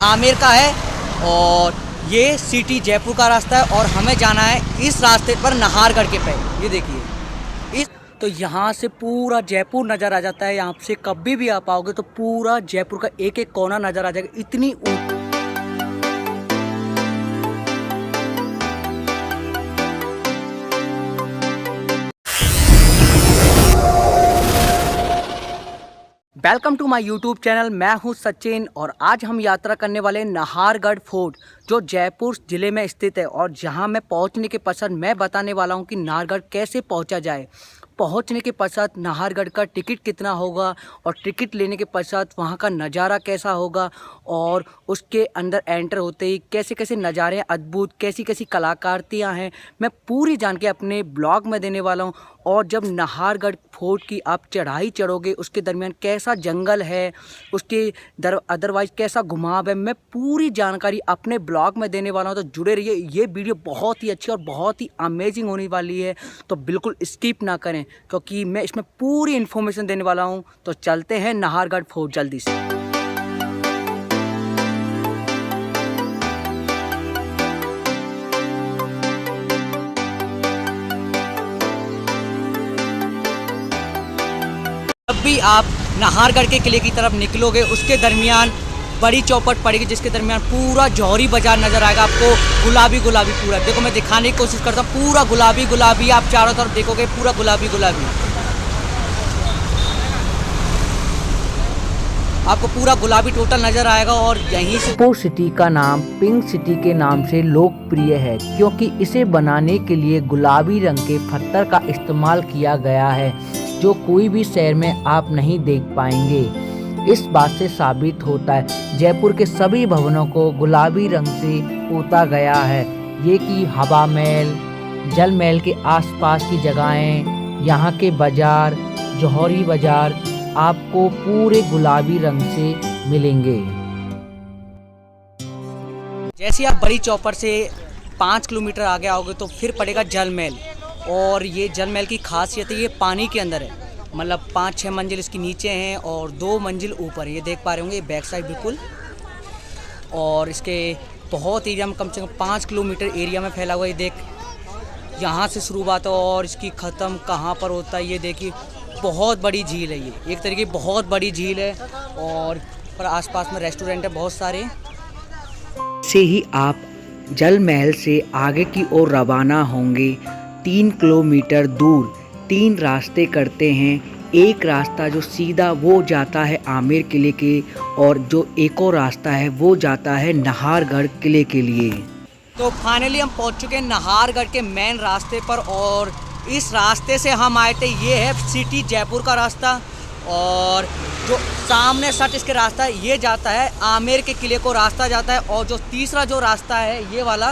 आमेर का है और ये सिटी जयपुर का रास्ता है और हमें जाना है इस रास्ते पर नाहरगढ़ के पे। ये देखिए इस तो यहाँ से पूरा जयपुर नज़र आ जाता है। यहाँ से कभी भी आप आओगे तो पूरा जयपुर का एक एक कोना नज़र आ जाएगा। इतनी welcome to my YouTube channel. मैं हूं सचिन और आज हम यात्रा करने वाले नाहरगढ़ फोर्ट जो जयपुर ज़िले में स्थित है। और जहां मैं पहुंचने के पश्चात मैं बताने वाला हूं कि नाहरगढ़ कैसे पहुंचा जाए। पहुंचने के पश्चात नाहरगढ़ का टिकट कितना होगा और टिकट लेने के पश्चात वहां का नज़ारा कैसा होगा और उसके अंदर एंटर होते ही कैसे कैसे नज़ारे अद्भुत, कैसी कैसी कलाकारियाँ हैं, मैं पूरी जानकारी अपने ब्लॉग में देने वाला हूं। और जब नाहरगढ़ फोर्ट की आप चढ़ाई चढ़ोगे उसके दरमियान कैसा जंगल है, उसके अदरवाइज कैसा घुमाव है, मैं पूरी जानकारी अपने ब्लॉग में देने वाला हूं। तो जुड़े रहिए, ये वीडियो बहुत ही अच्छी और बहुत ही अमेजिंग होने वाली है, तो बिल्कुल स्किप ना करें क्योंकि मैं इसमें पूरी इन्फॉर्मेशन देने वाला हूं। तो चलते हैं नाहरगढ़ फोर्ट जल्दी से। जब भी आप नाहरगढ़ के किले की तरफ निकलोगे उसके दरमियान बड़ी चौपट पड़ेगी जिसके दरमियान पूरा जौहरी बाजार नज़र आएगा आपको। गुलाबी गुलाबी पूरा देखो, मैं दिखाने की कोशिश करता हूँ, पूरा गुलाबी गुलाबी आप चारों तरफ देखोगे, पूरा गुलाबी गुलाबी आपको पूरा गुलाबी टोटल नज़र आएगा। और यहीं से जयपुर सिटी का नाम पिंक सिटी के नाम से लोकप्रिय है क्योंकि इसे बनाने के लिए गुलाबी रंग के पत्थर का इस्तेमाल किया गया है जो कोई भी शहर में आप नहीं देख पाएंगे। इस बात से साबित होता है जयपुर के सभी भवनों को गुलाबी रंग से पोता गया है। ये कि हवा महल, जल महल के आसपास की जगहें, यहाँ के बाजार, जौहरी बाजार आपको पूरे गुलाबी रंग से मिलेंगे। जैसे आप बड़ी चौपट से 5 किलोमीटर आगे आओगे तो फिर पड़ेगा जल महल। और ये जल महल की खासियत है, ये पानी के अंदर है, मतलब 5-6 मंजिल इसकी नीचे हैं और 2 मंजिल ऊपर। ये देख पा रहे होंगे, ये बैक साइड बिल्कुल। और इसके बहुत एरिया में कम से कम 5 किलोमीटर एरिया में फैला हुआ है। ये देख, यहाँ से शुरुआत है और इसकी ख़त्म कहाँ पर होता है ये देखिए। बहुत बड़ी झील है, ये एक तरीके की बहुत बड़ी झील है और पर आसपास में रेस्टोरेंट है बहुत सारे। से ही आप जल महल से आगे की ओर रवाना होंगे। 3 किलोमीटर दूर 3 रास्ते करते हैं। एक रास्ता जो सीधा वो जाता है आमेर किले के और जो एक और रास्ता है वो जाता है नाहरगढ़ किले के लिए। तो फाइनली हम पहुंच चुके हैं नाहरगढ़ के मेन रास्ते पर और इस रास्ते से हम आए थे। ये है सिटी जयपुर का रास्ता और जो सामने सट इसके रास्ता है ये जाता है आमेर के किले को रास्ता जाता है। और जो तीसरा जो रास्ता है ये वाला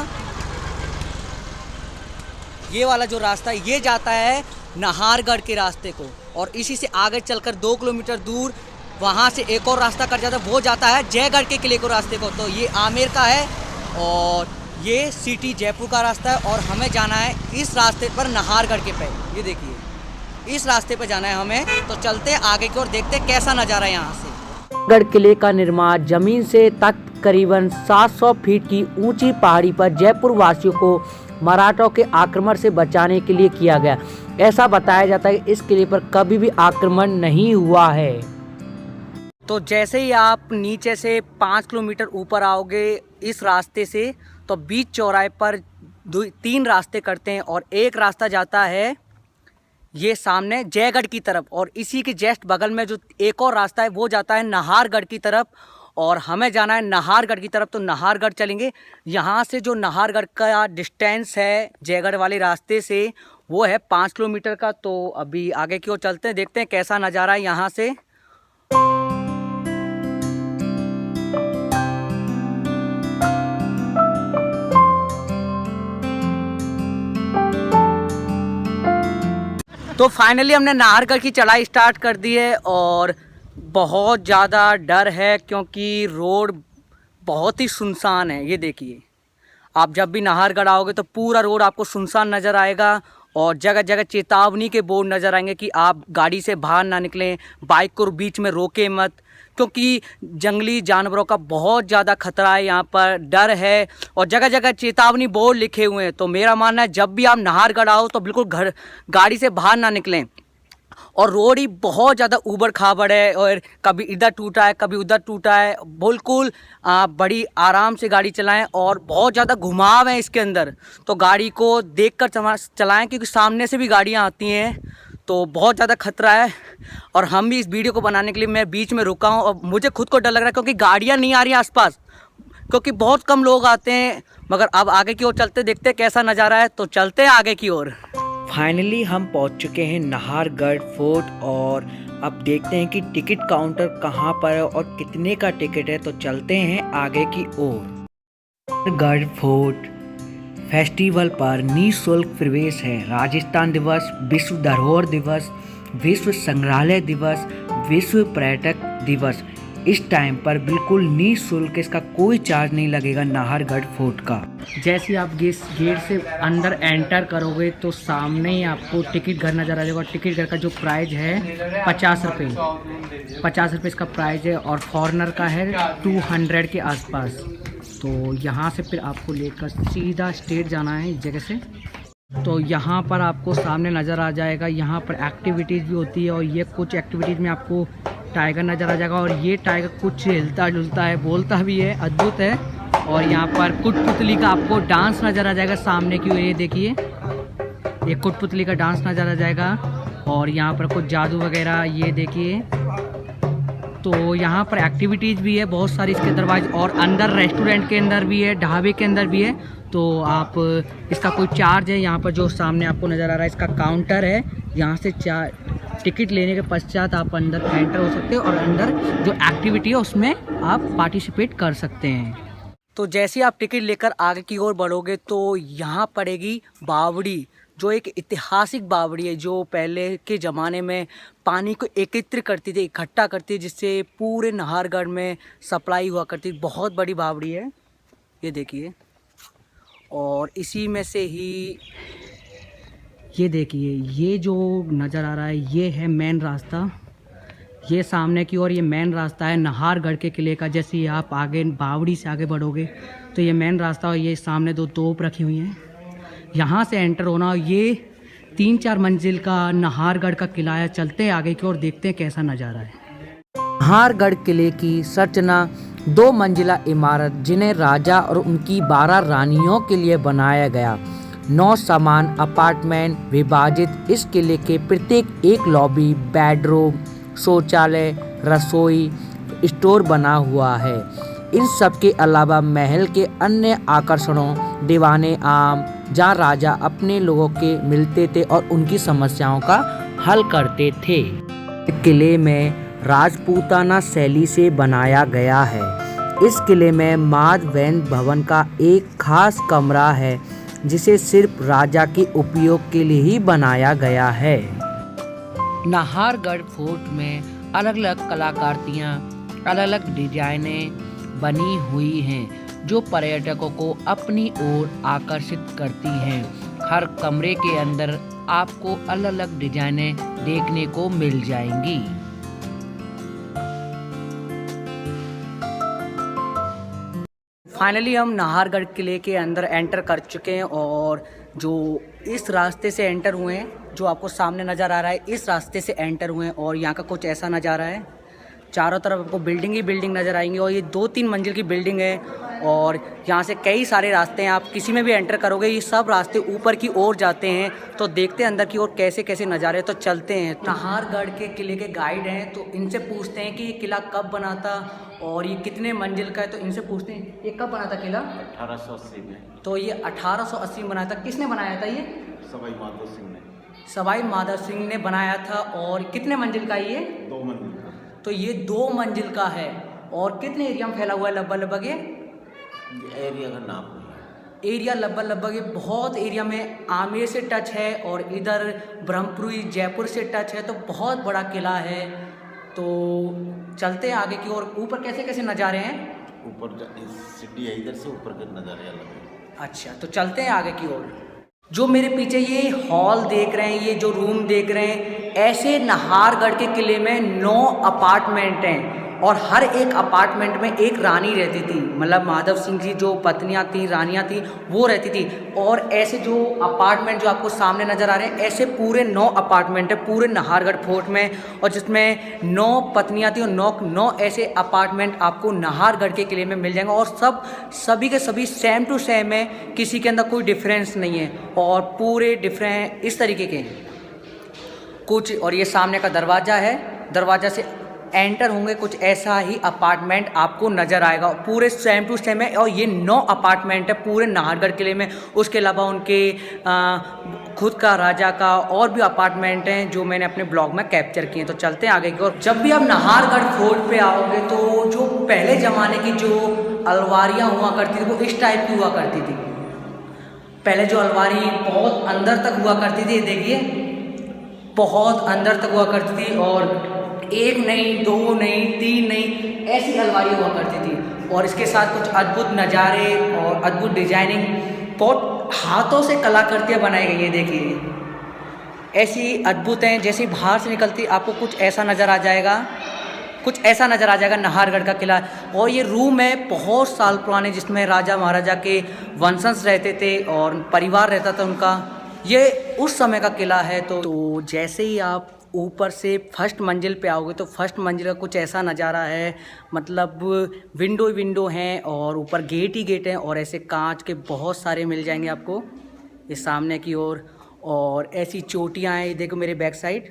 जो रास्ता है ये जाता है नाहरगढ़ के रास्ते को। और इसी से आगे चलकर 2 किलोमीटर दूर वहाँ से एक और रास्ता कट जाता है, वो जाता है जयगढ़ के किले को रास्ते को। तो ये आमेर का है और ये सिटी जयपुर का रास्ता है और हमें जाना है इस रास्ते पर नाहरगढ़ के पे। ये देखिए इस रास्ते पर जाना है हमें। तो चलते हैं आगे की ओर, देखते हैं कैसा नज़ारा है यहाँ से। गढ़ किले का निर्माण जमीन से तक करीबन 700 फीट की ऊंची पहाड़ी पर जयपुर वासियों को मराठों के आक्रमण से बचाने के लिए किया गया। ऐसा बताया जाता है कि इस किले पर कभी भी आक्रमण नहीं हुआ है। तो जैसे ही आप नीचे से 5 किलोमीटर ऊपर आओगे इस रास्ते से तो बीच चौराहे पर 3 रास्ते करते हैं और एक रास्ता जाता है ये सामने जयगढ़ की तरफ और इसी के जस्ट बगल में जो एक और रास्ता है वो जाता है नाहरगढ़ की तरफ और हमें जाना है नाहरगढ़ की तरफ। तो नाहरगढ़ चलेंगे। यहाँ से जो नाहरगढ़ का डिस्टेंस है जयगढ़ वाले रास्ते से वो है 5 किलोमीटर का। तो अभी आगे की ओर चलते हैं, देखते हैं कैसा नज़ारा है यहाँ से। तो फाइनली हमने नाहरगढ़ की चढ़ाई स्टार्ट कर दी है और बहुत ज़्यादा डर है क्योंकि रोड बहुत ही सुनसान है। ये देखिए, आप जब भी नाहरगढ़ आओगे तो पूरा रोड आपको सुनसान नज़र आएगा और जगह जगह चेतावनी के बोर्ड नज़र आएंगे कि आप गाड़ी से बाहर ना निकलें, बाइक को बीच में रोके मत क्योंकि जंगली जानवरों का बहुत ज़्यादा खतरा है, यहाँ पर डर है और जगह जगह चेतावनी बोर्ड लिखे हुए हैं। तो मेरा मानना है जब भी आप नाहरगढ़ आओ तो बिल्कुल गाड़ी से बाहर ना निकलें। और रोड ही बहुत ज़्यादा ऊबड़ खाबड़ है और कभी इधर टूटा है कभी उधर टूटा है। बिल्कुल बड़ी आराम से गाड़ी चलाएं और बहुत ज़्यादा घुमाव है इसके अंदर, तो गाड़ी को देखकर चलाएं क्योंकि सामने से भी गाड़ियां आती हैं, तो बहुत ज़्यादा खतरा है। और हम भी इस वीडियो को बनाने के लिए मैं बीच में रुका हूँ और मुझे खुद को डर लग रहा है क्योंकि गाड़ियाँ नहीं आ रही हैं आसपास, क्योंकि बहुत कम लोग आते हैं। मगर अब आगे की ओर चलते देखते हैं कैसा नज़ारा है, तो चलते हैं आगे की ओर। फाइनली हम पहुंच चुके हैं नाहरगढ़ फोर्ट और अब देखते हैं कि टिकट काउंटर कहां पर है और कितने का टिकट है। तो चलते हैं आगे की ओर। नाहरगढ़ फोर्ट फेस्टिवल पर निःशुल्क प्रवेश है। राजस्थान दिवस, विश्व धरोहर दिवस, विश्व संग्रहालय दिवस, विश्व पर्यटक दिवस, इस टाइम पर बिल्कुल निःशुल्क, इसका कोई चार्ज नहीं लगेगा नाहरगढ़ फोर्ट का। जैसे आप गेट से अंदर एंटर करोगे तो सामने ही आपको टिकट घर नज़र आ जाएगा। टिकट घर का जो प्राइस है 50 रुपये, 50 रुपये इसका प्राइस है और फॉरेनर का है 200 के आसपास। तो यहाँ से फिर आपको लेकर सीधा स्ट्रेट जाना है इस जगह से। तो यहाँ पर आपको सामने नज़र आ जाएगा, यहाँ पर एक्टिविटीज़ भी होती है और ये कुछ एक्टिविटीज़ में आपको टाइगर नज़र आ जाएगा और ये टाइगर कुछ हिलता डुलता है, बोलता भी है, अद्भुत है। और यहाँ पर कुठपुतली का आपको डांस नज़र आ जाएगा सामने की ओर, ये देखिए ये कुठपुतली का डांस नज़र आ जाएगा। और यहाँ पर कुछ जादू वगैरह ये देखिए। तो यहाँ पर एक्टिविटीज़ भी है बहुत सारी इसके दरवाजे, और अंदर रेस्टोरेंट के अंदर भी है, ढाबे के अंदर भी है। तो आप इसका कोई चार्ज है, यहाँ पर जो सामने आपको नज़र आ रहा है इसका काउंटर है, यहाँ से टिकट लेने के पश्चात आप अंदर एंटर हो सकते हो और अंदर जो एक्टिविटी है उसमें आप पार्टिसिपेट कर सकते हैं। तो जैसे आप टिकट लेकर आगे की ओर बढ़ोगे तो यहाँ पड़ेगी बावड़ी, जो एक ऐतिहासिक बावड़ी है जो पहले के ज़माने में पानी को एकत्रित करती थी, इकट्ठा करती थी, जिससे पूरे नाहरगढ़ में सप्लाई हुआ करती थी। बहुत बड़ी बावड़ी है, ये देखिए। और इसी में से ही ये देखिए, ये जो नज़र आ रहा है ये है मेन रास्ता, ये सामने की ओर ये मेन रास्ता है नाहरगढ़ के किले का। जैसे ही आप आगे बावड़ी से आगे बढ़ोगे तो ये मेन रास्ता और ये सामने दो तोप रखी हुई हैं, यहाँ से एंटर होना। ये 3-4 मंजिल का नाहरगढ़ का किला है। चलते हैं आगे की ओर, देखते हैं कैसा नज़ारा है। नाहरगढ़ किले की संरचना 2 मंजिला इमारत, जिन्हें राजा और उनकी 12 रानियों के लिए बनाया गया। 9 समान अपार्टमेंट विभाजित इस किले के प्रत्येक एक लॉबी, बेडरूम, शौचालय, रसोई, स्टोर बना हुआ है। इन सब के अलावा महल के अन्य आकर्षणों, दीवाने आम, जहाँ राजा अपने लोगों के मिलते थे और उनकी समस्याओं का हल करते थे। किले में राजपूताना शैली से बनाया गया है। इस किले में माधवेंद्र भवन का एक खास कमरा है जिसे सिर्फ राजा के उपयोग के लिए ही बनाया गया है। नाहरगढ़ फोर्ट में अलग अलग कलाकृतियाँ, अलग अलग डिजाइनें बनी हुई हैं जो पर्यटकों को अपनी ओर आकर्षित करती हैं। हर कमरे के अंदर आपको अलग अलग डिजाइनें देखने को मिल जाएंगी। फाइनली हम नाहरगढ़ किले के अंदर एंटर कर चुके हैं और जो इस रास्ते से एंटर हुए हैं, जो आपको सामने नज़र आ रहा है, इस रास्ते से एंटर हुए हैं और यहाँ का कुछ ऐसा नज़ारा है। चारों तरफ आपको बिल्डिंग ही बिल्डिंग नज़र आएंगी और ये 2-3 मंजिल की बिल्डिंग है और यहाँ से कई सारे रास्ते हैं। आप किसी में भी एंटर करोगे ये सब रास्ते ऊपर की ओर जाते हैं। तो देखते हैं अंदर की ओर कैसे कैसे नज़ारे, तो चलते हैं। नाहरगढ़ के किले के गाइड हैं, तो इनसे पूछते हैं कि ये किला कब बना था और ये कितने मंजिल का है। तो इनसे पूछते हैं ये कब बना था किला? 1880 में। तो ये 1880 में बनाया था। किसने बनाया था ये? सवाई माधव सिंह ने। सवाई माधव सिंह ने बनाया था। और कितने मंजिल का ये? 2 मंजिल का। तो ये 2 मंजिल का है। और कितने एरिया में फैला हुआ है लगभग ये? एरिया का नाम नहीं। एरिया लगभग ये बहुत एरिया में आमेर से टच है और इधर ब्रह्मपुरी जयपुर से टच है। तो बहुत बड़ा किला है। तो चलते हैं आगे की ओर। ऊपर कैसे कैसे नज़ारे हैं? ऊपर सिटी है, इधर से ऊपर के नज़ारे अलग है। अच्छा, तो चलते हैं आगे की ओर। जो मेरे पीछे ये हॉल देख रहे हैं, ये जो रूम देख रहे हैं, ऐसे नाहरगढ़ के किले में 9 अपार्टमेंट हैं और हर एक अपार्टमेंट में एक रानी रहती थी, मतलब माधव सिंह जी जो पत्नियां थी, रानियां थी, वो रहती थी। और ऐसे जो अपार्टमेंट जो आपको सामने नज़र आ रहे हैं, ऐसे पूरे 9 अपार्टमेंट है पूरे नाहरगढ़ फोर्ट में, और जिसमें 9 पत्नियां थी और 9 ऐसे अपार्टमेंट आपको नाहरगढ़ के किले में मिल जाएंगे। और सभी के सभी सेम टू सेम है, किसी के अंदर कोई डिफरेंस नहीं है, और पूरे डिफरेंट इस तरीके के कुछ। और ये सामने का दरवाज़ा है, दरवाज़ा से एंटर होंगे कुछ ऐसा ही अपार्टमेंट आपको नज़र आएगा, पूरे सेम टू सेम है। और ये 9 अपार्टमेंट है पूरे नाहरगढ़ किले में। उसके अलावा उनके खुद का, राजा का और भी अपार्टमेंट हैं जो मैंने अपने ब्लॉग में कैप्चर किए हैं। तो चलते हैं आगे की ओर। जब भी आप नाहरगढ़ फोर्ट पे आओगे तो जो पहले ज़माने की जो अलमारियाँ हुआ करती थी वो इस टाइप की हुआ करती थी। पहले जो अलमारी बहुत अंदर तक हुआ करती थी, देखिए बहुत अंदर तक हुआ करती थी, और 1 नहीं 2 नहीं 3 नहीं ऐसी अलमारी हुआ करती थी। और इसके साथ कुछ अद्भुत नज़ारे और अद्भुत डिजाइनिंग बहुत हाथों से कलाकृतियाँ बनाई गई है। देखिए ऐसी अद्भुत हैं, जैसे बाहर से निकलती आपको कुछ ऐसा नज़र आ जाएगा, कुछ ऐसा नज़र आ जाएगा नाहरगढ़ का किला। और ये रूम है बहुत साल पुराने, जिसमें राजा महाराजा के वंशज रहते थे और परिवार रहता था उनका। ये उस समय का किला है। तो जैसे ही आप ऊपर से फर्स्ट मंजिल पे आओगे तो फर्स्ट मंजिल का कुछ ऐसा नज़ारा है, मतलब विंडो हैं और ऊपर गेट ही गेट हैं, और ऐसे कांच के बहुत सारे मिल जाएंगे आपको इस सामने की ओर। और ऐसी चोटियाँ हैं, देखो मेरे बैक साइड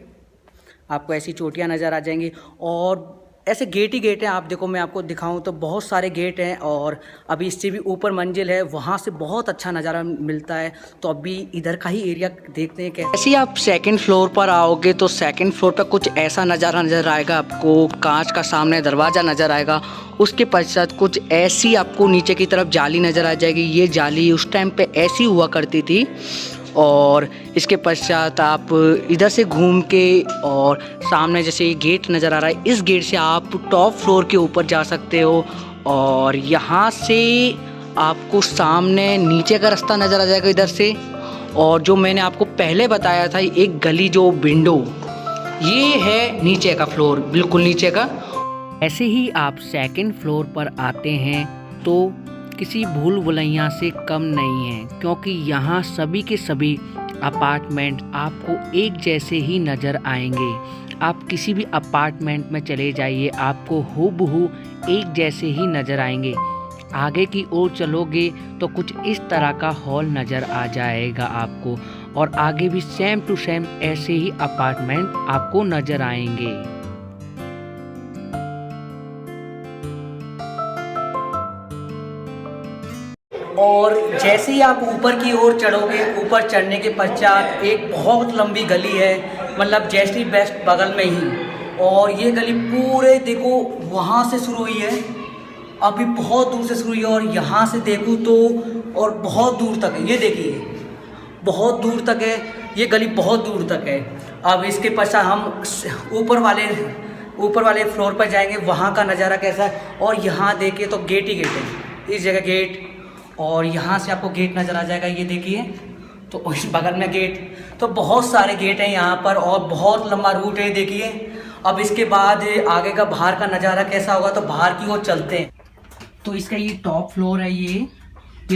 आपको ऐसी चोटियाँ नज़र आ जाएंगी, और ऐसे गेट ही गेट हैं। आप देखो मैं आपको दिखाऊं तो बहुत सारे गेट हैं, और अभी इससे भी ऊपर मंजिल है, वहाँ से बहुत अच्छा नज़ारा मिलता है। तो अभी इधर का ही एरिया देखते हैं। कैसे ही आप सेकंड फ्लोर पर आओगे तो सेकंड फ्लोर पर कुछ ऐसा नज़ारा नज़र आएगा आपको, कांच का सामने दरवाज़ा नज़र आएगा। उसके पश्चात कुछ ऐसी आपको नीचे की तरफ जाली नज़र आ जाएगी। ये जाली उस टाइम पे ऐसी हुआ करती थी। और इसके पश्चात आप इधर से घूम के, और सामने जैसे ये गेट नज़र आ रहा है, इस गेट से आप टॉप फ्लोर के ऊपर जा सकते हो। और यहाँ से आपको सामने नीचे का रास्ता नज़र आ जाएगा इधर से। और जो मैंने आपको पहले बताया था, एक गली जो विंडो, ये है नीचे का फ्लोर, बिल्कुल नीचे का। ऐसे ही आप सेकंड फ्लोर पर आते हैं तो किसी भूल भुलैया से कम नहीं है, क्योंकि यहाँ सभी के सभी अपार्टमेंट आपको एक जैसे ही नज़र आएंगे। आप किसी भी अपार्टमेंट में चले जाइए, आपको हूबहू एक जैसे ही नज़र आएंगे। आगे की ओर चलोगे तो कुछ इस तरह का हॉल नज़र आ जाएगा आपको, और आगे भी सेम टू सेम ऐसे ही अपार्टमेंट आपको नज़र आएंगे। और जैसे ही आप ऊपर की ओर चढ़ोगे, ऊपर चढ़ने के पश्चात एक बहुत लंबी गली है, मतलब जैसी बेस्ट बगल में ही। और ये गली पूरे देखो वहाँ से शुरू हुई है, अभी बहुत दूर से शुरू हुई है, और यहाँ से देखूँ तो और बहुत दूर तक है। ये देखिए बहुत दूर तक है, ये गली बहुत दूर तक है। अब इसके पश्चात हम ऊपर वाले फ्लोर पर जाएंगे, वहाँ का नज़ारा कैसा है। और यहाँ देखिए तो गेट ही गेट है, इस जगह गेट, और यहाँ से आपको गेट नज़र आ जाएगा, ये देखिए। तो इस बगल में गेट, तो बहुत सारे गेट हैं यहाँ पर, और बहुत लंबा रूट है, देखिए। अब इसके बाद आगे का बाहर का नज़ारा कैसा होगा, तो बाहर की ओर चलते हैं। तो इसका ये टॉप फ्लोर है, ये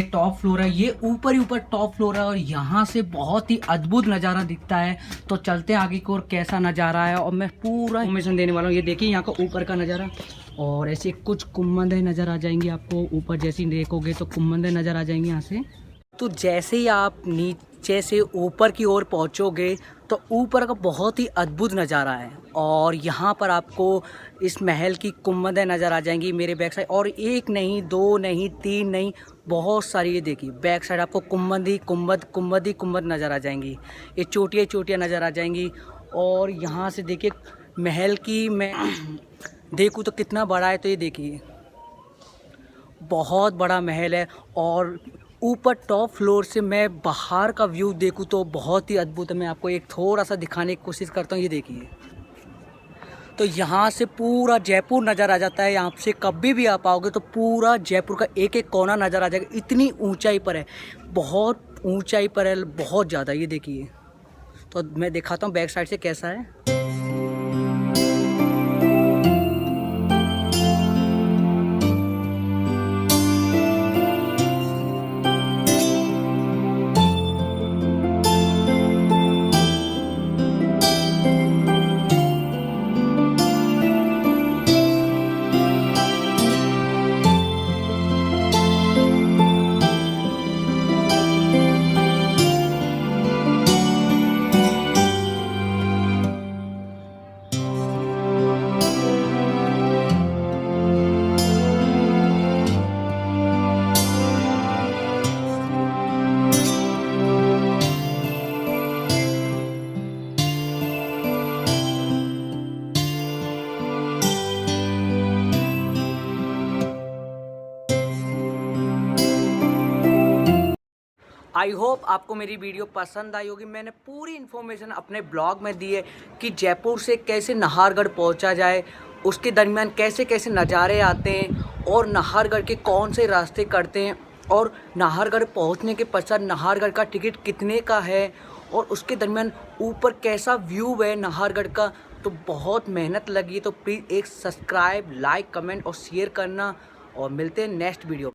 टॉप फ्लोर है, ये ऊपर ही ऊपर टॉप फ्लोर है, और यहाँ से बहुत ही अद्भुत नज़ारा दिखता है। तो चलते हैं आगे की ओर कैसा नज़ारा है, और मैं पूरा इन्फॉर्मेशन देने वाला हूँ। ये देखिए यहाँ का ऊपर का नज़ारा, और ऐसे कुछ कुम्मदें नज़र आ जाएंगी आपको ऊपर, जैसे ही देखोगे तो कुम्मदें नज़र आ जाएंगी यहाँ से। तो जैसे ही आप नीचे से ऊपर की ओर पहुँचोगे तो ऊपर का बहुत ही अद्भुत नज़ारा है, और यहाँ पर आपको इस महल की कुम्मदें नज़र आ जाएंगी मेरे बैक साइड। और 1 नहीं 2 नहीं 3 नहीं, बहुत सारी, ये देखिए बैक साइड आपको कुम्मद ही कुम्मद नज़र आ जाएंगी। ये चोटियाँ नज़र आ जाएंगी। और यहाँ से देखिए महल की, मैं देखूँ तो कितना बड़ा है, तो ये देखिए बहुत बड़ा महल है। और ऊपर टॉप फ्लोर से मैं बाहर का व्यू देखूँ तो बहुत ही अद्भुत है। मैं आपको एक थोड़ा सा दिखाने की कोशिश करता हूँ, ये देखिए। तो यहाँ से पूरा जयपुर नज़र आ जाता है। यहाँ से कभी भी आप आओगे तो पूरा जयपुर का एक एक कोना नज़र आ जाएगा। इतनी ऊंचाई पर है, बहुत ऊंचाई पर है, बहुत ज़्यादा। ये देखिए, तो मैं दिखाता हूँ बैक साइड से कैसा है। आई होप आपको मेरी वीडियो पसंद आई होगी। मैंने पूरी इन्फॉर्मेशन अपने ब्लॉग में दी है कि जयपुर से कैसे नाहरगढ़ पहुंचा जाए, उसके दरमियान कैसे कैसे नज़ारे आते हैं और नाहरगढ़ के कौन से रास्ते करते हैं और नाहरगढ़ पहुंचने के पश्चात नाहरगढ़ का टिकट कितने का है और उसके दरमियान ऊपर कैसा व्यू है नाहरगढ़ का। तो बहुत मेहनत लगी, तो प्लीज़ एक सब्सक्राइब, लाइक, कमेंट और शेयर करना और मिलते हैं नेक्स्ट वीडियो।